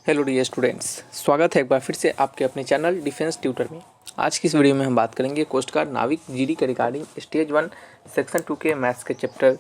Hello dear students, स्वागत है एक बार फिर से आपके अपने चैनल डिफेंस ट्यूटर में। आज की इस वीडियो में हम बात करेंगे कोस्ट गार्ड नाविक जीडी के रिगार्डिंग स्टेज 1 सेक्शन 2 के मैथ्स के चैप्टर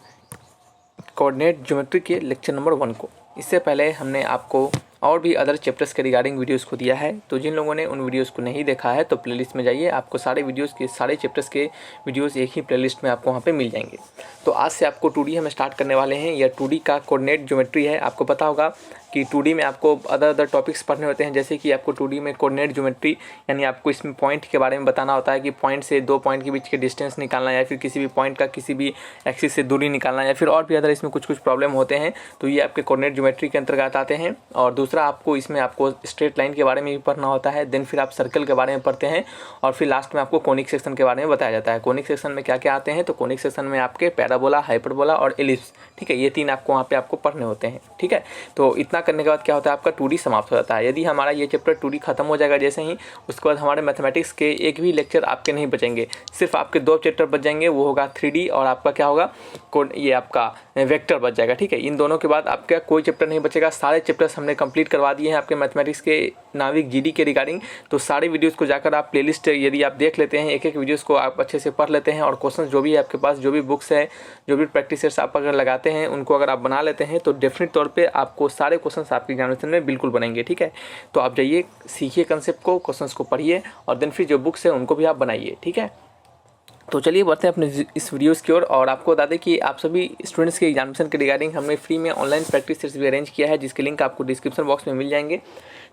कोऑर्डिनेट ज्योमेट्री के लेक्चर नंबर 1 को। इससे पहले हमने आपको और भी अदर चैप्टर्स के रिगार्डिंग वीडियोस को दिया है, तो जिन लोगों ने उन वीडियोस को नहीं देखा है तो प्लेलिस्ट में जाइए, आपको सारे वीडियोस के सारे चैप्टर्स के वीडियोस एक ही प्लेलिस्ट में आपको वहाँ पे मिल जाएंगे। तो आज से आपको 2D हम स्टार्ट करने वाले हैं। यह 2D का कोऑर्डिनेट ज्योमेट्री है। आपको पता होगा कि 2D में आपको अदर टॉपिक्स पढ़ने होते हैं, जैसे कि आपको 2D में कोऑर्डिनेट ज्योमेट्री यानी आपको इसमें पॉइंट के बारे में बताना होता है कि पॉइंट से दो पॉइंट के बीच के डिस्टेंस निकालना, या फिर किसी भी पॉइंट का किसी भी एक्सिस से दूरी निकालना, या फिर और भी अदर इसमें कुछ प्रॉब्लम होते हैं, तो ये आपके कोऑर्डिनेट ज्योमेट्री के अंतर्गत आते हैं। और दूसरा आपको इसमें आपको स्ट्रेट लाइन के बारे में भी पढ़ना होता है, देन फिर आप सर्कल के बारे में पढ़ते हैं, और फिर लास्ट में आपको कोनिक सेक्शन के बारे में बताया जाता है। कोनिक सेक्शन में क्या क्या आते हैं, तो कोनिक सेक्शन में आपके पैराबोला, हाइपरबोला और एलिप्स, ठीक है, ये तीन आपको वहाँ पे आपको पढ़ने होते हैं। ठीक है, तो इतना करने के बाद क्या होता है, आपका 2D समाप्त हो जाता है। यदि हमारा ये चैप्टर 2D खत्म हो जाएगा जैसे ही, उसके बाद हमारे मैथमेटिक्स के एक भी लेक्चर आपके नहीं बचेंगे, सिर्फ आपके 2 चैप्टर बच जाएंगे, वो होगा 3D और आपका क्या होगा, ये आपका वेक्टर बच जाएगा। ठीक है, इन दोनों के बाद आपका कोई चैप्टर नहीं बचेगा। सारे चैप्टर्स हमने कंप्लीट करवा दिए हैं आपके मैथमेटिक्स के नाविक जीडी के रिगार्डिंग। तो सारे वीडियोस को जाकर आप प्लेलिस्ट यदि आप देख लेते हैं, एक एक वीडियोस को आप अच्छे से पढ़ लेते हैं, और क्वेश्चन जो भी है आपके पास, जो भी बुक्स है, जो भी प्रैक्टिस सेट्स आप अगर लगाते हैं, उनको अगर आप बना लेते हैं तो डेफिनेट तौर पे आपको सारे क्वेश्चन आपके एग्जामिनेशन में बिल्कुल बनेंगे। ठीक है, तो आप जाइए, सीखिए कंसेप्ट को, क्वेश्चन को पढ़िए, और देन फिर जो बुक्स है उनको भी आप बनाइए। ठीक है, तो चलिए बढ़ते हैं अपने इस वीडियोस की ओर। और आपको बता दें कि आप सभी स्टूडेंट्स के एग्जामिनेशन के रिगार्डिंग हमने फ्री में ऑनलाइन प्रैक्टिस सेट्स भी अरेंज किया है, जिसके लिंक आपको डिस्क्रिप्शन बॉक्स में मिल जाएंगे।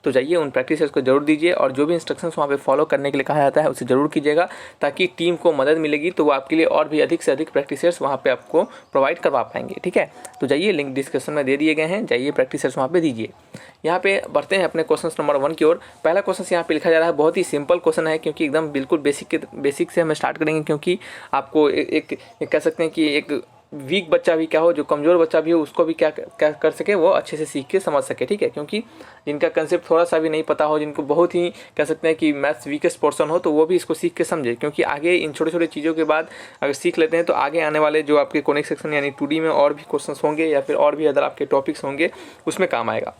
तो जाइए, उन प्रैक्टिस सेट्स को जरूर दीजिए, और जो भी इंस्ट्रक्शंस वहाँ पे फॉलो करने के लिए कहा जाता है उसे जरूर कीजिएगा, ताकि टीम को मदद मिलेगी तो वो आपके लिए और भी अधिक से अधिक प्रैक्टिस सेट्स वहाँ पे आपको प्रोवाइड करवा पाएंगे। ठीक है, तो जाइए, लिंक डिस्क्रिप्शन में दे दिए गए हैं, जाइए प्रैक्टिस सेट्स वहाँ पे दीजिए। यहाँ पे बढ़ते हैं अपने क्वेश्चन नंबर 1 की ओर। पहला क्वेश्चन यहाँ पे लिखा जा रहा है, बहुत ही सिंपल क्वेश्चन है, क्योंकि एकदम बिल्कुल बेसिक से हम स्टार्ट करेंगे, क्योंकि आपको एक कह सकते हैं कि एक वीक बच्चा भी क्या हो, जो कमज़ोर बच्चा भी हो, उसको भी क्या कर सके, वो अच्छे से सीख के समझ सके। ठीक है, क्योंकि जिनका कंसेप्ट थोड़ा सा भी नहीं पता हो, जिनको बहुत ही कह सकते हैं कि मैथ्स वीकेस्ट पोर्सन हो, तो वो भी इसको सीख के समझे, क्योंकि आगे इन छोटे छोटे चीज़ों के बाद अगर सीख लेते हैं तो आगे आने वाले जो आपके कोनिक सेक्शन यानी 2D में और भी क्वेश्चन होंगे, या फिर और भी अदर आपके टॉपिक्स होंगे, उसमें काम आएगा।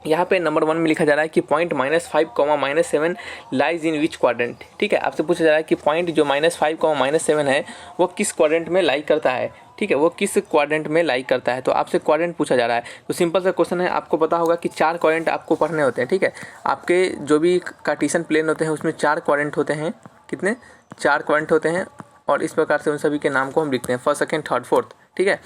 यहाँ पे नंबर 1 में लिखा जा रहा है कि point -5, -7 lies in which quadrant. ठीक है, आपसे पूछा जा रहा है कि पॉइंट जो -5, -7 है वो किस क्वाड्रेंट में लाई करता है। ठीक है, वो किस क्वाड्रेंट में लाई करता है, तो आपसे क्वाड्रेंट पूछा जा रहा है। तो सिंपल सा क्वेश्चन है, आपको पता होगा कि 4 क्वाड्रेंट आपको पढ़ने होते हैं। ठीक है, आपके जो भी कार्टेशियन प्लेन होते हैं उसमें 4 क्वाड्रेंट होते हैं। कितने? 4 क्वाड्रेंट होते हैं, और इस प्रकार से उन सभी के नाम को हम लिखते हैं, फर्स्ट, सेकंड, थर्ड, फोर्थ। ठीक है,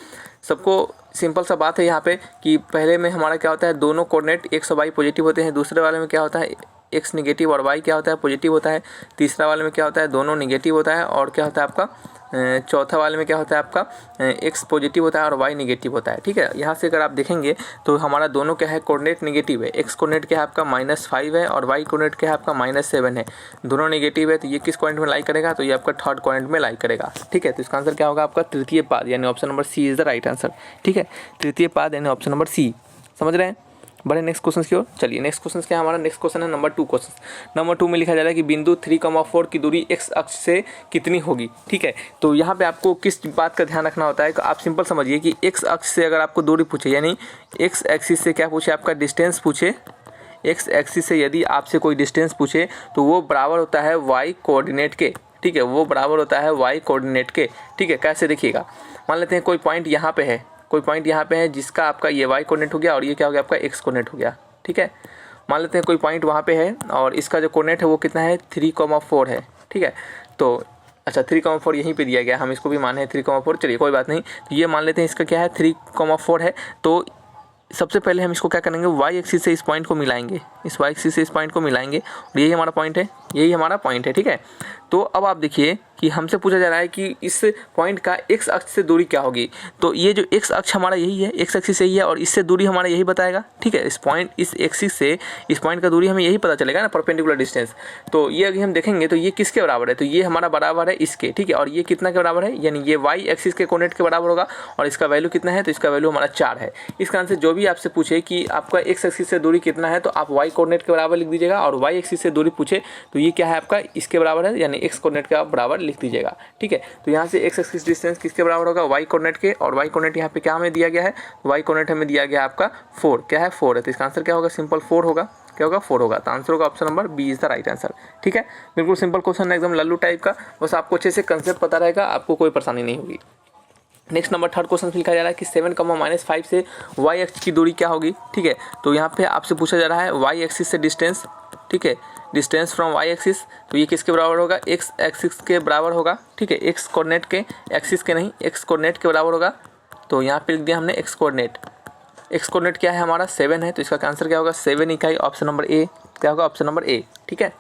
सबको सिंपल सा बात है यहाँ पे कि पहले में हमारा क्या होता है, दोनों कोऑर्डिनेट x और y पॉजिटिव होते हैं। दूसरे वाले में क्या होता है, x निगेटिव और y क्या होता है, पॉजिटिव होता है। तीसरा वाले में क्या होता है, दोनों निगेटिव होता है। और क्या होता है आपका चौथा वाले में क्या होता है, आपका x पॉजिटिव होता है और y निगेटिव होता है। ठीक है, यहाँ से अगर आप देखेंगे तो हमारा दोनों क्या है, कोऑर्डिनेट निगेटिव है। x कोऑर्डिनेट क्या है आपका -5 है, और y कोऑर्डिनेट क्या है आपका -7 है। दोनों निगेटिव है, तो ये किस क्वाड्रेंट में लाई करेगा, तो ये आपका थर्ड क्वाड्रेंट में लाई करेगा। ठीक है, तो इसका आंसर क्या होगा आपका तृतीय पाद, यानी option number C is the right answer. ठीक है, तृतीय पाद यानी ऑप्शन नंबर सी। समझ रहे हैं? बढ़े नेक्स्ट क्वेश्चन की ओर। चलिए, नेक्स्ट क्वेश्चन क्या है हमारा, नेक्स्ट क्वेश्चन है नंबर 2 क्वेश्चन। नंबर 2 में लिखा जा रहा है कि बिंदु 3,4 की दूरी x अक्ष से कितनी होगी। ठीक है, तो यहाँ पे आपको किस बात का ध्यान रखना होता है, तो आप सिंपल समझिए कि x अक्ष से अगर आपको दूरी पूछे, यानी x एक्सिस से क्या पूछे, आपका डिस्टेंस पूछे, x एक्सिस से यदि आपसे कोई डिस्टेंस पूछे तो वो बराबर होता है y कोऑर्डिनेट के। ठीक है, वो बराबर होता है y कोऑर्डिनेट के। ठीक है, कैसे देखिएगा, मान लेते हैं कोई पॉइंट यहाँ पे है, कोई पॉइंट यहाँ पे है जिसका आपका ये y कोऑर्डिनेट हो गया, और ये क्या हो गया आपका x कोऑर्डिनेट हो गया। ठीक है, मान लेते हैं कोई पॉइंट वहाँ पे है, और इसका जो कोऑर्डिनेट है वो कितना है, 3,4 है। ठीक है, तो अच्छा 3,4 यहीं पे दिया गया, हम इसको भी माने 3,4। चलिए कोई बात नहीं, तो ये मान लेते हैं इसका क्या है, 3,4 है। तो सबसे पहले हम इसको क्या करेंगे, y एक्सिस से इस पॉइंट को मिलाएंगे, इस y एक्सिस से इस पॉइंट को मिलाएंगे, और यही हमारा पॉइंट है, यही हमारा पॉइंट है। ठीक है, तो अब आप देखिए कि हमसे पूछा जा रहा है कि इस पॉइंट का x अक्ष से दूरी क्या होगी। तो ये जो x अक्ष हमारा यही है, x एक्सिस यही है, और इससे दूरी हमारा यही बताएगा। ठीक है, इस एक्सिस से इस पॉइंट का दूरी हमें यही पता चलेगा ना, परपेंडिकुलर डिस्टेंस। तो ये अगर हम देखेंगे तो ये किसके बराबर है, तो ये हमारा बराबर है इसके। ठीक है, और ये कितना के बराबर है, यानी ये y एक्सिस के कोऑर्डिनेट के बराबर होगा, और इसका वैल्यू कितना है, तो इसका वैल्यू हमारा 4 है। इसका आंसर जो भी आपसे पूछे कि आपका x एक्सिस से दूरी कितना है, तो आप y कोऑर्डिनेट के बराबर लिख दीजिएगा, और y एक्सिस से दूरी पूछे तो ये क्या है आपका, इसके बराबर है, यानी एक्स कोऑर्डिनेट के आप बराबर लिख दीजिएगा। ठीक है, तो यहाँ से एक्स एक्सिस डिस्टेंस किसके बराबर होगा, वाई कोऑर्डिनेट के, और वाई कोऑर्डिनेट यहाँ पे क्या हमें दिया गया है, वाई कोऑर्डिनेट हमें दिया गया आपका 4, क्या है 4 है, तो इसका आंसर क्या होगा, सिंपल 4 होगा, क्या होगा 4 होगा। तो आंसर होगा option number B is the right answer. ठीक है, बिल्कुल सिंपल क्वेश्चन है, एकदम लल्लू टाइप का, बस आपको अच्छे से कंसेप्ट पता रहेगा, आपको कोई परेशानी नहीं होगी। नेक्स्ट नंबर थर्ड क्वेश्चन लिखा जा रहा है कि 7, -5 से वाई एक्स की दूरी क्या होगी। ठीक है, तो यहाँ पे आपसे पूछा जा रहा है वाई एक्सिस से डिस्टेंस। ठीक है, डिस्टेंस फ्रॉम वाई एक्सिस, तो ये किसके बराबर होगा, एक्स एक्सिस के बराबर होगा। ठीक है, एक्स कोऑर्डिनेट के, एक्सिस के नहीं, एक्स कोऑर्डिनेट के बराबर होगा। तो यहाँ पे लिख दिया हमने एक्स कोऑर्डिनेट। एक्स कोऑर्डिनेट क्या है हमारा 7 है, तो इसका आंसर क्या होगा 7 इकाई, ऑप्शन नंबर ए, क्या होगा ऑप्शन नंबर ए। ठीक है,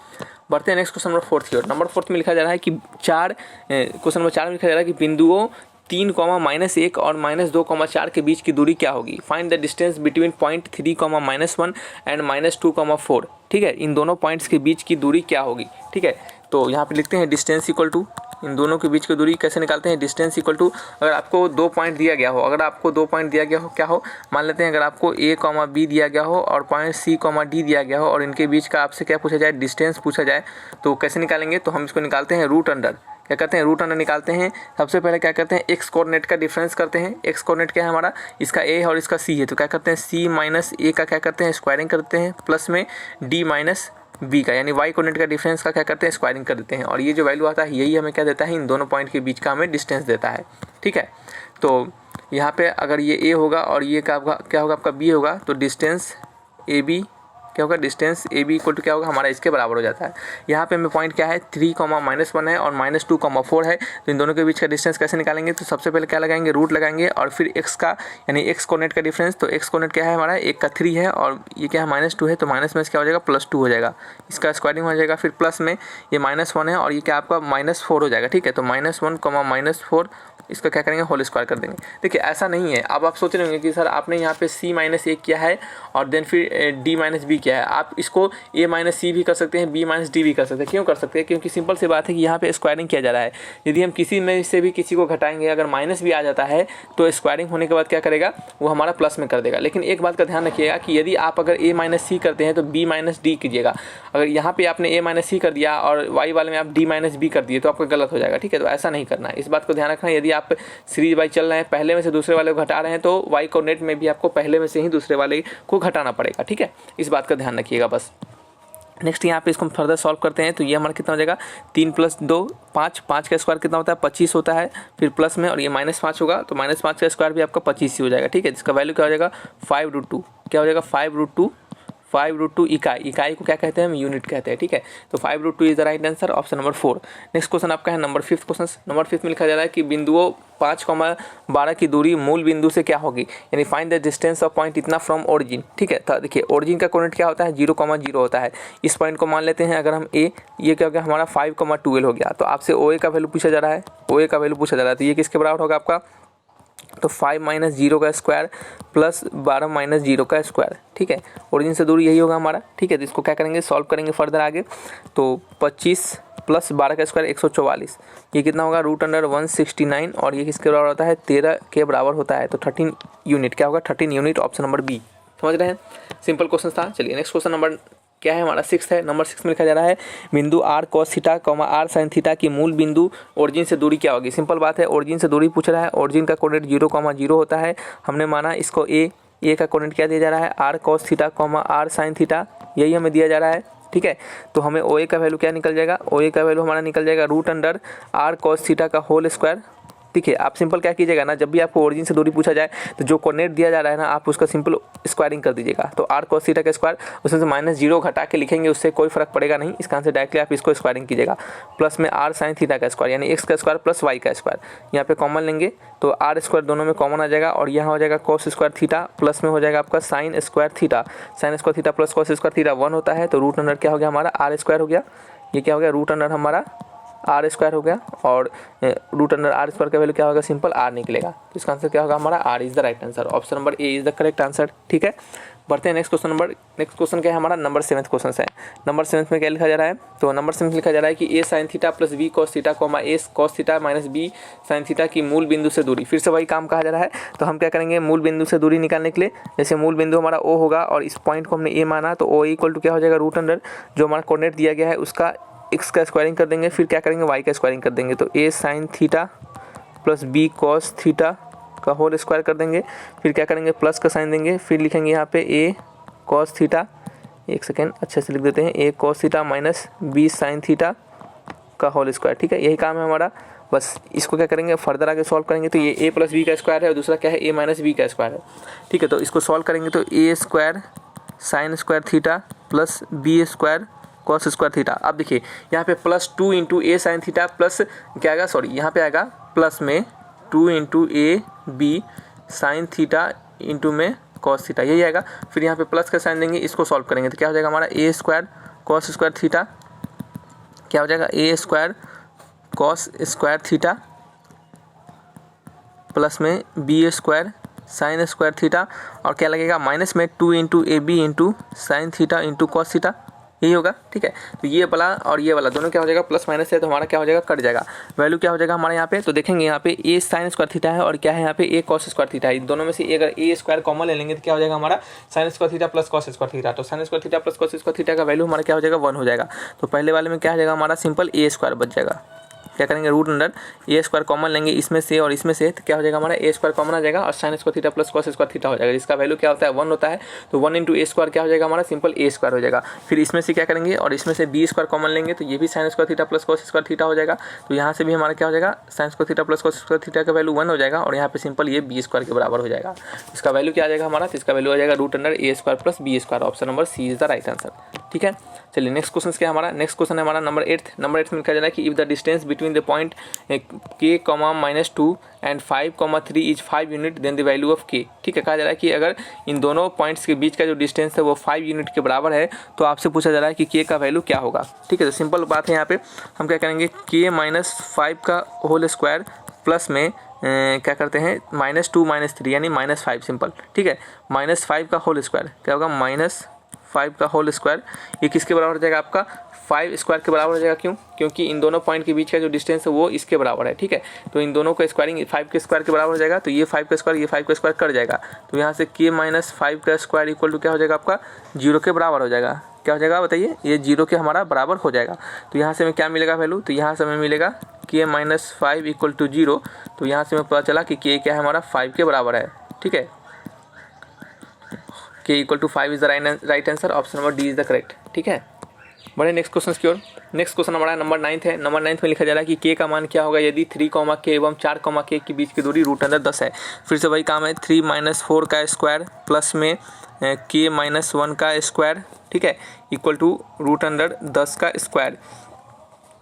बढ़ते हैं नेक्स्ट क्वेश्चन नंबर 4 की ओर। नंबर 4 में लिखा जा रहा है कि क्वेश्चन नंबर 4 में लिखा जा रहा है कि बिंदुओं 3, -1 और -2, 4 के बीच की दूरी क्या होगी। Find the distance between point 3, -1 and -2, 4। ठीक है, इन दोनों पॉइंट्स के बीच की दूरी क्या होगी। ठीक है, तो यहाँ पे लिखते हैं डिस्टेंस इक्वल टू, इन दोनों के बीच की दूरी कैसे निकालते हैं, डिस्टेंस इक्वल टू, अगर आपको 2 पॉइंट दिया गया हो, अगर आपको 2 पॉइंट दिया गया हो, क्या हो, मान लेते हैं अगर आपको ए, बी दिया गया हो और पॉइंट सी, डी दिया गया हो, और इनके बीच का आपसे क्या पूछा जाए, डिस्टेंस पूछा जाए, तो कैसे निकालेंगे, तो हम इसको निकालते हैं रूट अंडर। क्या करते हैं, रूट अंडर निकालते हैं। सबसे पहले क्या करते हैं, एक्स कोऑर्डिनेट का डिफरेंस करते हैं। एक्स कोऑर्डिनेट क्या है हमारा, इसका ए है और इसका सी है, तो क्या करते हैं सी माइनस ए का क्या करते हैं, स्क्वायरिंग करते हैं, प्लस में डी माइनस बी का, यानी वाई कोऑर्डिनेट का डिफरेंस का क्या करते हैं, स्क्वायरिंग कर देते हैं, और ये जो वैल्यू आता है यही हमें क्या देता है, इन दोनों पॉइंट के बीच का हमें डिस्टेंस देता है। ठीक है, तो यहाँ पे अगर ये ए होगा और ये क्या होगा आपका बी होगा, तो डिस्टेंस ए बी क्या होगा, distance A B equal to क्या होगा हमारा, इसके बराबर हो जाता है। यहाँ पे हमें पॉइंट क्या है 3, -1 है और -2, 4 है, तो इन दोनों के बीच का डिस्टेंस कैसे निकालेंगे, तो सबसे पहले क्या लगाएंगे, रूट लगाएंगे, और फिर एक्स का यानी एक्स कोऑर्डिनेट का डिफरेंस, तो एक्स कोऑर्डिनेट क्या है हमारा, एक का 3 है और ये क्या है -2 है, तो माइनस में क्या हो जाएगा, +2 हो जाएगा, इसका स्क्वायरिंग हो जाएगा, फिर प्लस में ये -1 है और ये क्या आपका -4 हो जाएगा। ठीक है, तो -1, -4 इसका क्या करेंगे, होल स्क्वायर कर देंगे। देखिए ऐसा नहीं है, अब आप सोच रहे होंगे कि सर आपने यहाँ पे c - a किया है और देन फिर d - b किया है, आप इसको a - c भी कर सकते हैं, b - d भी कर सकते हैं। क्यों कर सकते हैं, क्योंकि सिंपल सी बात है कि यहाँ पे स्क्वायरिंग किया जा रहा है। यदि हम किसी में से भी किसी को घटाएंगे, अगर माइनस भी आ जाता है तो स्क्वायरिंग होने के बाद क्या करेगा, वो हमारा प्लस में कर देगा। लेकिन एक बात का ध्यान रखिएगा कि यदि आप अगर a - c करते हैं तो b - d कीजिएगा। अगर यहाँ पे आपने a - c कर दिया और y वाले में आप d - b कर दिए तो आपका गलत हो जाएगा। ठीक है, तो ऐसा नहीं करना है, इस बात को ध्यान रखना है। यदि आप सीरीज वाई चल रहे हैं, पहले में से दूसरे वाले को घटा रहे हैं, तो वाई कोऑर्डिनेट में भी आपको पहले में से ही दूसरे वाले को घटाना पड़ेगा। ठीक है, इस बात का ध्यान रखिएगा बस। नेक्स्ट यहाँ पे इसको हम फर्दर सॉल्व करते हैं, तो ये हमारा कितना हो जाएगा, 3 + 2 5, 5 का स्क्वायर कितना होता है 25 होता है, फिर प्लस में और ये -5 होगा, तो -5 का स्क्वायर भी आपका 25 ही हो जाएगा। ठीक है, जिसका वैल्यू क्या हो जाएगा 5√2, क्या हो जाएगा 5√2 इकाई को क्या कहते हैं, हम यूनिट कहते हैं। ठीक है, तो 5√2 is the right answer, option number 4। Next question आपका है नंबर 5 क्वेश्चन। नंबर 5 में लिखा जा रहा है कि बिंदुओं 5, 12 की दूरी मूल बिंदु से क्या होगी, यानी find the distance of point इतना फ्रॉम ओरिजिन। ठीक है, तो देखिए ओरिजिन का कोऑर्डिनेट क्या होता है 0, 0 होता है। इस पॉइंट को मान लेते हैं अगर हम ए, ये क्या हो गया हमारा 5, 12 हो गया, तो आपसे OA का वैल्यू पूछा जा रहा है, OA का वैल्यू पूछा जा रहा है, तो ये किसके बराबर होगा आपका, तो 5 - 0 का स्क्वायर प्लस 12 - 0 का स्क्वायर। ठीक है, ओरिजिन से दूरी यही होगा हमारा। ठीक है, तो इसको क्या करेंगे, सॉल्व करेंगे फर्दर आगे, तो 25 + 12 का स्क्वायर 144, ये कितना होगा √169, और ये किसके बराबर होता है 13 के बराबर होता है, तो 13 यूनिट क्या होगा 13 यूनिट, ऑप्शन नंबर बी। समझ रहे हैं, सिंपल क्वेश्चन था। चलिए नेक्स्ट क्वेश्चन नंबर क्या है हमारा 6 है। नंबर 6 में लिखा जा रहा है बिंदु r cos theta, r sin theta की मूल बिंदु ओरिजिन से दूरी क्या होगी। सिंपल बात है, ओरिजिन से दूरी पूछ रहा है, ओरिजिन का कोऑर्डिनेट 0, 0 होता है। हमने माना इसको ए का कोऑर्डिनेट क्या दिया जा रहा है r cos theta, r sin theta, यही हमें दिया जा रहा है। ठीक है, तो हमें OA का वैल्यू क्या निकल जाएगा, OA का वैल्यू हमारा निकल जाएगा √r cos थीटा का होल स्क्वायर। ठीक है, आप सिंपल क्या कीजिएगा ना, जब भी आपको ओरिजिन से दूरी पूछा जाए तो जो कोऑर्डिनेट दिया जा रहा है ना, आप उसका सिंपल स्क्वायरिंग कर दीजिएगा। तो r cos थीटा का स्क्वायर, उसमें से -0 घटा के लिखेंगे, उससे कोई फर्क पड़ेगा नहीं। इसका आंसर डायरेक्टली आप इसको स्क्वायरिंग कीजिएगा, प्लस में r sin थीटा का स्क्वायर, यानी x का स्क्वायर प्लस y का स्क्वायर, यहाँ पे कॉमन लेंगे तो r² दोनों में कॉमन आ जाएगा, और यहाँ हो जाएगा cos स्क्वायर थीटा, प्लस में हो जाएगा आपका sin square theta plus cos square theta 1 होता है, तो रूट अंडर क्या हो गया हमारा r² हो गया। ये क्या हो गया, रूट अंडर हमारा r² हो गया, और रूट अंडर r² का वैल्यू क्या होगा, सिंपल r निकलेगा, तो इसका आंसर क्या होगा हमारा r is the right answer, option number A is the correct answer. ठीक है, बढ़ते हैं नेक्स्ट क्वेश्चन क्या है हमारा नंबर 7 क्वेश्चन है। नंबर 7 में क्या लिखा जा रहा है, तो नंबर 7 में लिखा जा रहा है कि a sin theta plus b cos theta, a cos theta minus b sin theta की मूल बिंदु से दूरी। फिर से वही काम कहा जा रहा है, तो हम क्या करेंगे, मूल बिंदु से दूरी निकालने के लिए, जैसे मूल बिंदु हमारा O होगा और इस पॉइंट को हमने A माना, तो O इक्वल टू क्या हो जाएगा, रूट अंडर जो हमारा कोऑर्डिनेट दिया गया है उसका एक्स का स्क्वायरिंग कर देंगे, फिर क्या करेंगे वाई का स्क्वायरिंग कर देंगे, तो A sine theta plus B cos theta का होल स्क्वायर कर देंगे, फिर क्या करेंगे प्लस का साइन देंगे, फिर लिखेंगे यहाँ पे ए कॉस थीटा, एक सेकेंड अच्छे से लिख देते हैं, A cos theta minus B sine theta का होल स्क्वायर। ठीक है, यही काम है हमारा। बस इसको क्या करेंगे फर्दर आगे सॉल्व करेंगे, तो ये ए प्लस बी का स्क्वायर है और दूसरा क्या है ए माइनस बी का स्क्वायर है। ठीक है, तो इसको सॉल्व करेंगे तो A square sine square theta plus B square cos square theta. अब देखिए यहाँ पे plus 2 into A sine theta plus क्या आएगा, सॉरी यहाँ पे आएगा प्लस में 2 into A B sine theta into में कॉस थीटा, यही आएगा। फिर यहाँ पे प्लस का साइन देंगे, इसको सॉल्व करेंगे तो क्या हो जाएगा हमारा A square cos square theta, क्या हो जाएगा A square cos square theta plus में B square sine square theta, और क्या लगेगा माइनस में 2 into A B into sine theta into cos theta, यही होगा। ठीक है, तो ये वाला और ये वाला दोनों क्या हो जाएगा प्लस माइनस है, तो हमारा क्या हो जाएगा कट जाएगा। वैल्यू क्या हो जाएगा हमारे यहाँ पे, तो देखेंगे यहाँ पे ए साइन स्क्वायर थीटा है और क्या है यहाँ पे ए कॉस स्क्वायर थीटा है। दोनों में से अगर ए स्क्वायर कॉमन ले लेंगे तो क्या हो जाएगा हमारा sine square theta plus cos square theta, तो sine square theta plus cos square theta का वैल्यू हमारा क्या हो जाएगा 1 हो जाएगा। तो पहले वाले में क्या हो जाएगा हमारा सिंपल ए स्क्वायर बच जाएगा, क्या करेंगे root under a square common लेंगे इसमें से और इसमें से, तो क्या हो जाएगा हमारा ए स्क्वायर कॉमन आ जाएगा और sign square theta plus cos square theta हो जाएगा, जिसका वैल्यू क्या होता है 1 होता है। तो 1 इंटू ए स्क्वायर क्या हो जाएगा हमारा सिंपल ए स्क्वायर हो जाएगा। फिर इसमें से क्या करेंगे और इसमें से बी स्क्वायर कॉमन लेंगे तो ये भी sign square theta plus cos square theta हो जाएगा। तो यहाँ से भी हमारा क्या हो जाएगा sign square theta plus cos square theta का वैल्यू 1 हो जाएगा और यहाँ पे सिंपल ये बी स्क्वायर के बराबर हो जाएगा। इसका वैल्यू क्या आ जाएगा हमारा, तो इसका वैल्यू आ जाएगा root under a square plus B square. Option number C is the right answer. ठीक है, चलिए नेक्स्ट क्वेश्चन क्या है हमारा, नेक्स्ट क्वेश्चन है हमारा नंबर 8 में लिखा जा रहा है कि if the distance between the point k, -2 and 5, 3 is 5 unit then the value of k। ठीक है, कहा जा रहा है कि अगर इन दोनों पॉइंट्स के बीच का जो डिस्टेंस है वो 5 यूनिट के बराबर है तो आपसे पूछा जा रहा है कि k का वैल्यू क्या होगा। ठीक है, तो सिंपल बात है, यहाँ पे हम क्या करेंगे k -5 का होल स्क्वायर प्लस में क्या करते हैं -2 -3 यानी -5 सिंपल। ठीक है, -5 का होल स्क्वायर क्या होगा -5 का होल स्क्वायर, ये किसके बराबर हो जाएगा आपका 5 स्क्वायर के बराबर हो जाएगा। क्यों, क्योंकि इन दोनों पॉइंट के बीच का जो डिस्टेंस है वो इसके बराबर है। ठीक है, तो इन दोनों का स्क्वायरिंग 5 के स्क्वायर के बराबर हो जाएगा, तो ये 5 का स्क्वायर ये 5 का स्क्वायर कट जाएगा, तो यहाँ से k -5 का स्क्वायर इक्वल टू क्या हो जाएगा आपका 0 के बराबर हो जाएगा। क्या हो जाएगा बताइए, ये 0 के हमारा बराबर हो जाएगा। तो यहाँ से हमें क्या मिलेगा वैल्यू, तो यहाँ से हमें मिलेगा k -5 इक्वल टू 0, तो यहाँ से हमें पता चला कि k क्या है हमारा 5 के बराबर है। ठीक है, k equal to 5 is the right answer, option number D is the correct. ठीक है, बढ़े नेक्स्ट क्वेश्चन की ओर। नेक्स्ट क्वेश्चन हमारा नंबर 9 है। नंबर 9 में लिखा जा रहा है कि k का मान क्या होगा यदि 3, k एवं 4, k के बीच की दूरी रूट अंडर 10 है। फिर से वही काम है, 3 - 4 का स्क्वायर प्लस में k -1 का स्क्वायर, ठीक है, इक्वल टू रूट अंडर 10 का स्क्वायर।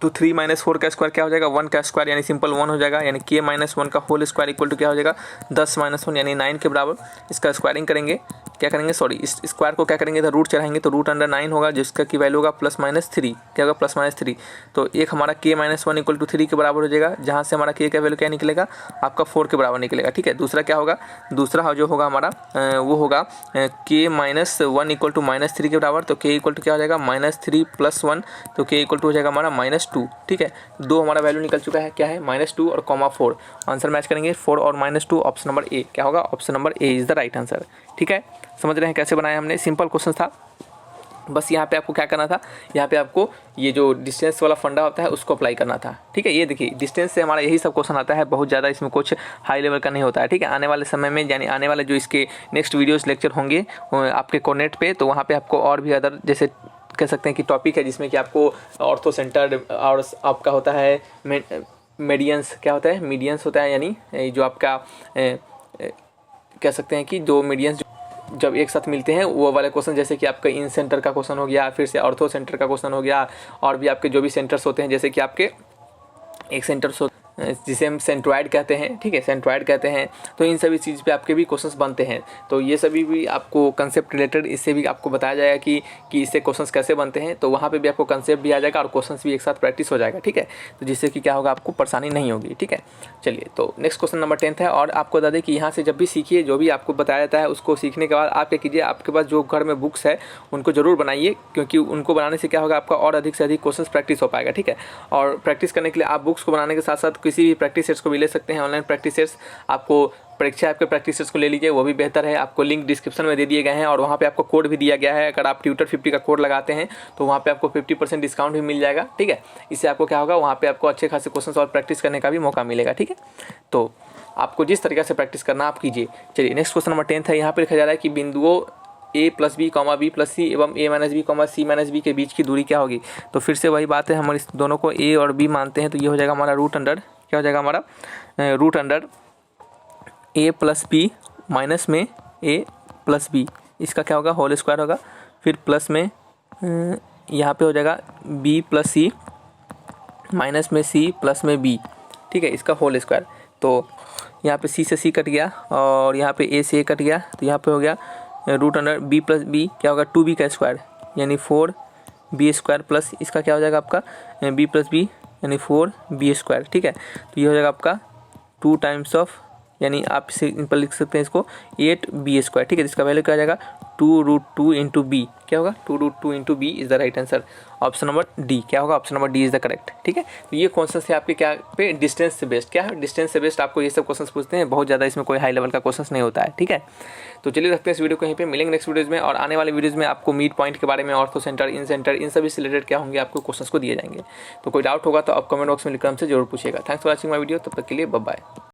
तो 3 - 4 का स्क्वायर क्या हो जाएगा 1 का स्क्वायर यानी सिंपल 1 हो जाएगा, यानी k -1 का होल स्क्वायर इक्वल टू क्या हो जाएगा 10 - 1 यानी 9 के बराबर। इसका स्क्वायरिंग करेंगे, क्या करेंगे सॉरी इस स्क्वायर को क्या करेंगे इधर रूट चढ़ाएंगे तो रूट अंडर 9 होगा, जिसका की वैल्यू होगा +-3, क्या होगा +-3। तो एक हमारा k -1 इक्वल टू 3 के बराबर हो जाएगा, जहाँ से हमारा k का वैल्यू क्या निकलेगा आपका 4 के बराबर निकलेगा। ठीक है, दूसरा क्या होगा, दूसरा जो होगा हमारा वो होगा k -1 इक्वल टू -3 के बराबर, तो k इक्वल टू क्या हो जाएगा -3 + 1, तो k इक्वल टू हो जाएगा हमारा -2। ठीक है, दो हमारा वैल्यू निकल चुका है, क्या है -2 और ,4। आंसर मैच करेंगे 4 और -2, ऑप्शन नंबर ए क्या होगा, option number A is the right answer. ठीक है, समझ रहे हैं कैसे बनाया हमने, सिंपल क्वेश्चन था। बस यहाँ पे आपको क्या करना था, यहाँ पे आपको ये जो डिस्टेंस वाला फंडा होता है उसको अप्लाई करना था। ठीक है, ये देखिए डिस्टेंस से हमारा यही सब क्वेश्चन आता है, बहुत ज़्यादा इसमें कुछ हाई लेवल का नहीं होता है। ठीक है, आने वाले समय में यानी आने वाले जो इसके नेक्स्ट वीडियोस लेक्चर होंगे आपके कोनेट पे, तो वहाँ पे आपको और भी अदर जैसे कह सकते हैं कि टॉपिक है जिसमें कि आपको ऑर्थो सेंटर्ड और आपका होता है मीडियंस, क्या होता है मीडियंस होता है, यानी जो आपका कह सकते हैं कि दो मीडियंस जब एक साथ मिलते हैं वो वाले क्वेश्चन, जैसे कि आपका इन सेंटर का क्वेश्चन हो गया, फिर से ऑर्थो सेंटर का क्वेश्चन हो गया, और भी आपके जो भी सेंटर्स होते हैं जैसे कि आपके एक सेंटर्स जिसे हम सेंट्रॉइड कहते हैं। ठीक है, सेंट्रॉइड कहते हैं, तो इन सभी चीज़ पे आपके भी क्वेश्चंस बनते हैं। तो ये सभी भी आपको कंसेप्ट रिलेटेड इससे भी आपको बताया जाएगा कि इससे क्वेश्चंस कैसे बनते हैं, तो वहाँ पे भी आपको कंसेप्ट भी आ जाएगा और क्वेश्चंस भी एक साथ प्रैक्टिस हो जाएगा। ठीक है, तो जिससे कि क्या होगा आपको परेशानी नहीं होगी। ठीक है, चलिए तो नेक्स्ट क्वेश्चन नंबर 10 है, और आपको बता दें कि यहाँ से जब भी सीखिए जो भी आपको बताया जाता है उसको सीखने के बाद आप क्या कीजिए, आपके पास जो घर में बुक्स है उनको ज़रूर बनाइए, क्योंकि उनको बनाने से क्या होगा आपका और अधिक से अधिक क्वेश्चन प्रैक्टिस हो पाएगा। ठीक है, और प्रैक्टिस करने के लिए आप बुक्स को बनाने के साथ साथ किसी भी प्रैक्टिस सेट्स को भी ले सकते हैं, ऑनलाइन प्रैक्टिस सेट्स। आपको परीक्षा ऐप के प्रैक्टिस सेट्स को ले लीजिए, वो भी बेहतर है। आपको लिंक डिस्क्रिप्शन में दे दिए गए हैं और वहाँ पे आपको कोड भी दिया गया है। अगर आप ट्यूटर 50 का कोड लगाते हैं तो वहाँ पे आपको 50% डिस्काउंट भी मिल जाएगा, ठीक है। इससे आपको क्या होगा, वहाँ पे आपको अच्छे खासे क्वेश्चंस और प्रैक्टिस करने का भी मौका मिलेगा, ठीक है। तो आपको जिस तरीके से प्रैक्टिस करना आप कीजिए। चलिए नेक्स्ट क्वेश्चन नंबर 10 है। यहाँ पे लिखा जा रहा है कि बिंदुओं a plus B comma B plus C एवं a minus B comma C minus B के बीच की दूरी क्या होगी। तो फिर से वही बात है, हम इस दोनों को a और b मानते हैं, तो ये हो जाएगा हमारा रूट अंडर, क्या हो जाएगा हमारा root under a plus b minus में a प्लस बी, इसका क्या होगा, होल स्क्वायर होगा। फिर प्लस में यहाँ पे हो जाएगा b प्लस सी माइनस में c प्लस में b, ठीक है, इसका होल स्क्वायर। तो यहाँ पे c से c कट गया और यहाँ पे a से a कट गया, तो यहाँ पे हो गया root under b plus b, क्या होगा 2b का स्क्वायर यानी 4b स्क्वायर प्लस इसका क्या हो जाएगा आपका b प्लस बी यानी 4b स्क्वायर, ठीक है। तो ये हो जाएगा आपका 2 टाइम्स ऑफ, यानी आप सिंपल लिख सकते हैं इसको 8b स्क्वायर, ठीक है। इसका वैल्यू क्या आ जाएगा 2√2 इंटू बी, क्या होगा 2√2 into b is the right answer. Option number D, क्या होगा option number D is the correct, ठीक है। तो ये क्वेश्चन है आपके क्या पे, डिस्टेंस से बेस्ड, क्या है डिस्टेंस से बेस्ड आपको ये सब क्वेश्चन पूछते हैं, बहुत ज़्यादा इसमें कोई हाई लेवल का क्वेश्चन नहीं होता है, ठीक है। तो चलिए रखते हैं इस वीडियो को यहीं पे, मिलेंगे नेक्स्ट वीडियोज़ में। और आने वाले वीडियोज़ में आपको मिड पॉइंट के बारे में, ऑर्थो सेंटर, इन सेंटर, इन सभी से रिलेटेड क्या होंगे आपको क्वेश्चन को दिए जाएंगे। तो कोई डाउट होगा तो आप कमेंट बॉक्स में लिखकर हमसे जरूर पूछिएगा। Thanks for watching my video, तब तक के लिए बाय बाय।